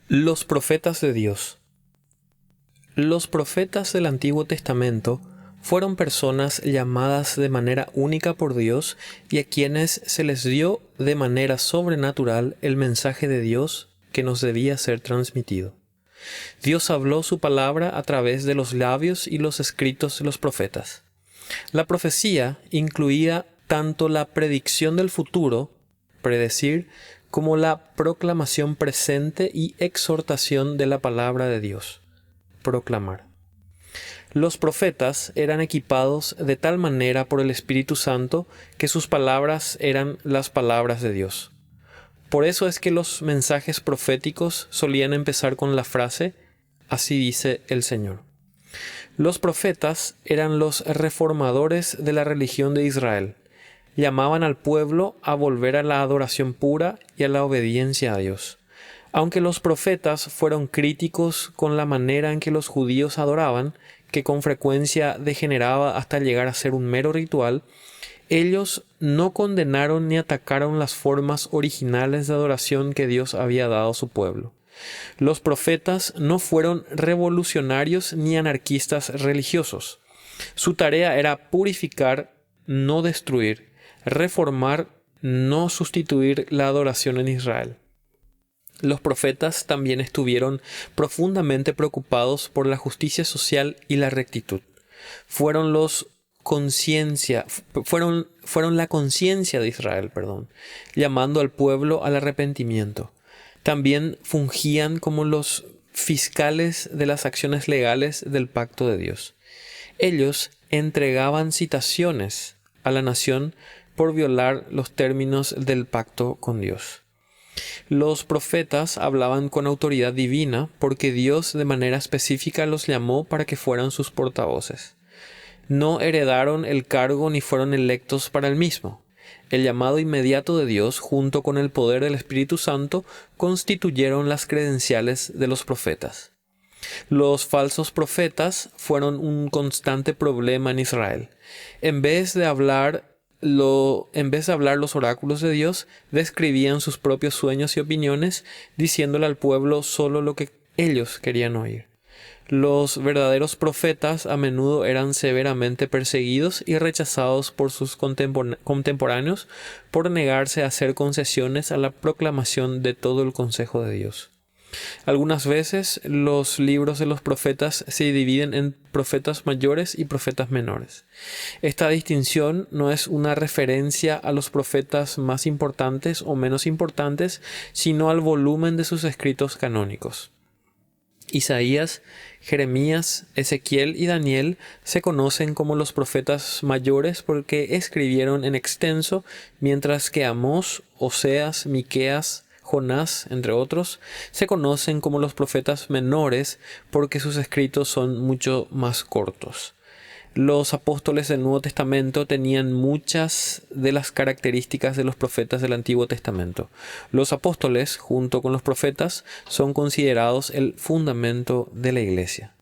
Los profetas de Dios. Los profetas del Antiguo Testamento fueron personas llamadas de manera única por Dios y a quienes se les dio de manera sobrenatural el mensaje de Dios que nos debía ser transmitido. Dios habló su palabra a través de los labios y los escritos de los profetas. La profecía incluía tanto la predicción del futuro, predecir, como la proclamación presente y exhortación de la palabra de Dios, proclamar. Los profetas eran equipados de tal manera por el Espíritu Santo que sus palabras eran las palabras de Dios. Por eso es que los mensajes proféticos solían empezar con la frase, «Así dice el Señor». Los profetas eran los reformadores de la religión de Israel. Llamaban al pueblo a volver a la adoración pura y a la obediencia a Dios. Aunque los profetas fueron críticos con la manera en que los judíos adoraban, que con frecuencia degeneraba hasta llegar a ser un mero ritual, ellos no condenaron ni atacaron las formas originales de adoración que Dios había dado a su pueblo. Los profetas no fueron revolucionarios ni anarquistas religiosos. Su tarea era purificar, no destruir, reformar, no sustituir la adoración en Israel. Los profetas también estuvieron profundamente preocupados por la justicia social y la rectitud. Fueron la conciencia de Israel, llamando al pueblo al arrepentimiento. También fungían como los fiscales de las acciones legales del pacto de Dios. Ellos entregaban citaciones a la nación por violar los términos del pacto con Dios. Los profetas hablaban con autoridad divina porque Dios de manera específica los llamó para que fueran sus portavoces. No heredaron el cargo ni fueron electos para el mismo. El llamado inmediato de Dios, junto con el poder del Espíritu Santo, constituyeron las credenciales de los profetas. Los falsos profetas fueron un constante problema en Israel. En vez de hablar los oráculos de Dios, describían sus propios sueños y opiniones, diciéndole al pueblo solo lo que ellos querían oír. Los verdaderos profetas a menudo eran severamente perseguidos y rechazados por sus contemporáneos por negarse a hacer concesiones a la proclamación de todo el consejo de Dios. Algunas veces los libros de los profetas se dividen en profetas mayores y profetas menores. Esta distinción no es una referencia a los profetas más importantes o menos importantes, sino al volumen de sus escritos canónicos. Isaías, Jeremías, Ezequiel y Daniel se conocen como los profetas mayores porque escribieron en extenso, mientras que Amós, Oseas, Miqueas, Jonás, entre otros, se conocen como los profetas menores porque sus escritos son mucho más cortos. Los apóstoles del Nuevo Testamento tenían muchas de las características de los profetas del Antiguo Testamento. Los apóstoles, junto con los profetas, son considerados el fundamento de la Iglesia.